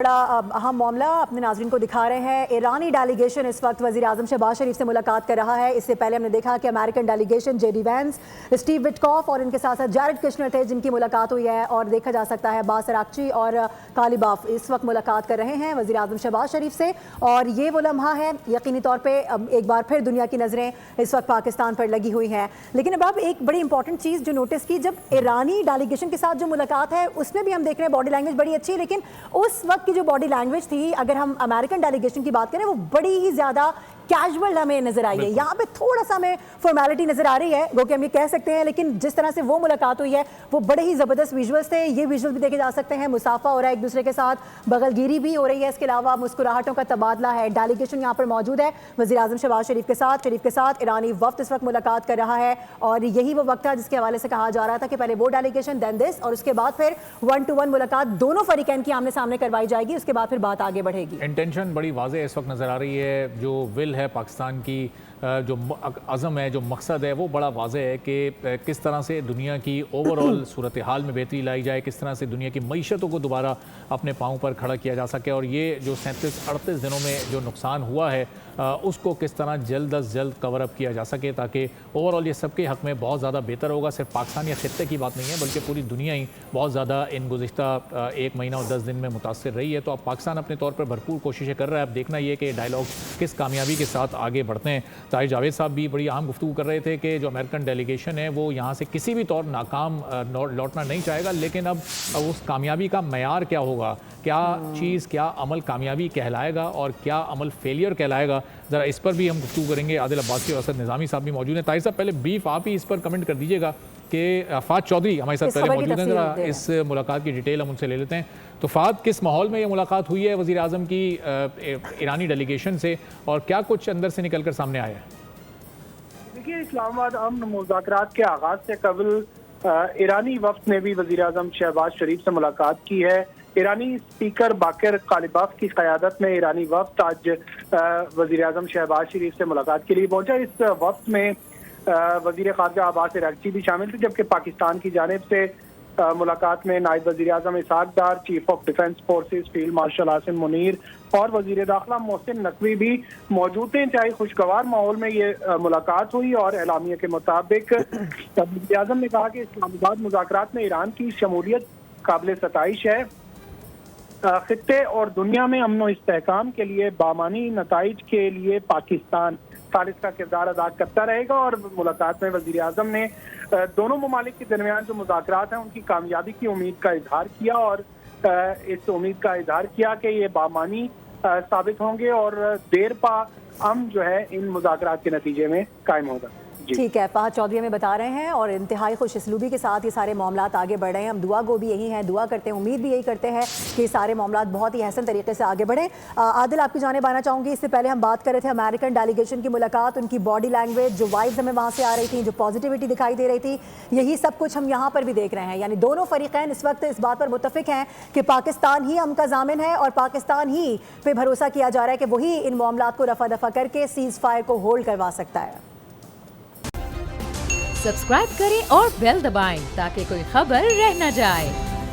بڑا اہم معاملہ اپنے ناظرین کو دکھا رہے ہیں۔ ایرانی ڈیلیگیشن اس وقت وزیر اعظم شہباز شریف سے ملاقات کر رہا ہے۔ اس سے پہلے ہم نے دیکھا کہ American delegation J D Vance, Steve Witkoff اور ان کے ساتھ ساتھ جیرڈ کشنر تھے جن کی ملاقات ہوئی ہے، اور دیکھا جا سکتا ہے باس اراغچی اور قالیباف اس وقت ملاقات کر رہے ہیں وزیر اعظم شہباز شریف سے، اور یہ وہ لمحہ ہے یقینی طور پہ ایک بار پھر دنیا کی نظریں اس وقت پاکستان پر لگی ہوئی ہیں۔ لیکن اب ایک بڑی امپورٹنٹ چیز جو نوٹس کی، جب ایرانی ڈیلیگیشن کے ساتھ جو ملاقات ہے اس میں بھی ہم دیکھ رہے ہیں باڈی لینگویج بڑی اچھی ہے، لیکن اس وقت کی جو باڈی لینگویج تھی، اگر ہم امریکن ڈیلیگیشن کی بات کریں، وہ بڑی ہی زیادہ کیجول ہمیں نظر آئی ہے۔ یہاں پہ تھوڑا سا ہمیں فارمیلٹی نظر آ رہی ہے، وہ کہ ہم یہ کہہ سکتے ہیں، لیکن جس طرح سے وہ ملاقات ہوئی ہے وہ بڑے ہی زبردست ویژولز تھے۔ یہ ویژول بھی دیکھے جا سکتے ہیں، مصافحہ ہو رہا ہے ایک دوسرے کے ساتھ، بغل گیری بھی ہو رہی ہے، اس کے علاوہ مسکراہٹوں کا تبادلہ ہے۔ ڈیلیگیشن یہاں پر موجود ہے وزیر اعظم شہباز شریف کے ساتھ ایرانی وفد اس وقت ملاقات کر رہا ہے، اور یہی وہ وقت تھا جس کے حوالے سے کہا جا رہا تھا کہ پہلے وہ ڈیلیگیشن دین دس، اور اس کے بعد پھر 1 to 1 ملاقات دونوں فریقین کی آمنے سامنے کروائی جائے گی، اس کے بعد پھر بات آگے بڑھے گی۔ انٹینشن بڑی واضح اس وقت نظر آ رہی ہے، جو ول ہے پاکستان کی، جو عزم ہے، جو مقصد ہے، وہ بڑا واضح ہے کہ کس طرح سے دنیا کی اوورآل صورتحال میں بہتری لائی جائے، کس طرح سے دنیا کی معیشتوں کو دوبارہ اپنے پاؤں پر کھڑا کیا جا سکے، اور یہ جو 37-38 دنوں میں جو نقصان ہوا ہے اس کو کس طرح جلد از جلد کور اپ کیا جا سکے، تاکہ اوورآل یہ سب کے حق میں بہت زیادہ بہتر ہوگا۔ صرف پاکستان یا خطے کی بات نہیں ہے، بلکہ پوری دنیا ہی بہت زیادہ ان گزشتہ 1 مہینہ اور 10 دن میں متاثر رہی ہے۔ تو اب پاکستان اپنے طور پر بھرپور کوششیں کر رہا ہے۔ اب دیکھنا یہ کہ ڈائیلاگ کس کامیابی کے ساتھ آگے بڑھتے ہیں۔ طاہر جاوید صاحب بھی بڑی اہم گفتگو کر رہے تھے کہ جو امریکن ڈیلیگیشن ہے وہ یہاں سے کسی بھی طور ناکام لوٹنا نہیں چاہے گا، لیکن اب اس کامیابی کا معیار کیا ہوگا، کیا چیز، کیا عمل کامیابی کہلائے گا اور کیا عمل فیلئر کہلائے گا، ذرا اس پر بھی ہم گفتگو کریں گے۔ عادل عباسی اور اسد نظامی صاحب بھی موجود ہیں۔ طاہر صاحب پہلے بریف آپ ہی اس پر کمنٹ کر دیجیے گا کہ فہد چودھری ہمارے ساتھ پہلے موجود ہیں، ذرا اس ملاقات کی ڈیٹیل ہم ان سے لے لیتے ہیں۔ تو فہد، کس ماحول میں یہ ملاقات ہوئی ہے وزیر اعظم کی ایرانی ڈیلیگیشن سے، اور کیا کچھ اندر سے نکل کر سامنے آیا ہے؟ دیکھیے، اسلام آباد امن مذاکرات کے آغاز سے قبل ایرانی وفد نے بھی وزیر اعظم شہباز شریف سے ملاقات کی ہے۔ ایرانی اسپیکر باقر قالیباف کی قیادت میں ایرانی وفد آج وزیر اعظم شہباز شریف سے ملاقات کے لیے پہنچا۔ اس وفد میں وزیر خارجہ باس اراغچی بھی شامل تھے، جبکہ پاکستان کی جانب سے ملاقات میں نائب وزیر اعظم Ishaq Dar, chief of defence forces field marshal Asim Munir اور وزیر داخلہ محسن نقوی بھی موجود تھے۔ انتہائی خوشگوار ماحول میں یہ ملاقات ہوئی، اور اعلامیہ کے مطابق وزیر اعظم نے کہا کہ اسلام آباد مذاکرات میں ایران کی شمولیت قابل ستائش ہے۔ خطے اور دنیا میں امن و استحکام کے لیے بامانی نتائج کے لیے پاکستان ثالث کا کردار ادا کرتا رہے گا، اور ملاقات میں وزیر اعظم نے دونوں ممالک کے درمیان جو مذاکرات ہیں ان کی کامیابی کی امید کا اظہار کیا، اور اس امید کا اظہار کیا کہ یہ بامانی ثابت ہوں گے اور دیر پا امن جو ہے ان مذاکرات کے نتیجے میں قائم ہوگا۔ ٹھیک ہے، فہد چودھری ہمیں بتا رہے ہیں، اور انتہائی خوش اسلوبی کے ساتھ یہ سارے معاملات آگے بڑھ رہے ہیں۔ ہم دعا گو بھی یہی ہیں، دعا کرتے ہیں، امید بھی یہی کرتے ہیں کہ یہ سارے معاملات بہت ہی احسن طریقے سے آگے بڑھیں۔ عادل، آپ کی جانب آنا چاہوں گی۔ اس سے پہلے ہم بات کر رہے تھے امریکن ڈیلیگیشن کی ملاقات، ان کی باڈی لینگویج، جو وائبز ہمیں وہاں سے آ رہی تھیں، جو پازیٹیوٹی دکھائی دے رہی تھی، یہی سب کچھ ہم یہاں پر بھی دیکھ رہے ہیں۔ یعنی دونوں فریقین اس وقت اس بات پر متفق ہیں کہ پاکستان ہی امن کا ضامن ہے، اور پاکستان ہی پہ بھروسہ کیا جا رہا ہے کہ وہی ان معاملات کو رفع دفع کر کے سیز فائر کو ہولڈ کروا سکتا ہے۔ سبسکرائب کریں اور بیل دبائیں تاکہ کوئی خبر رہ نہ جائے۔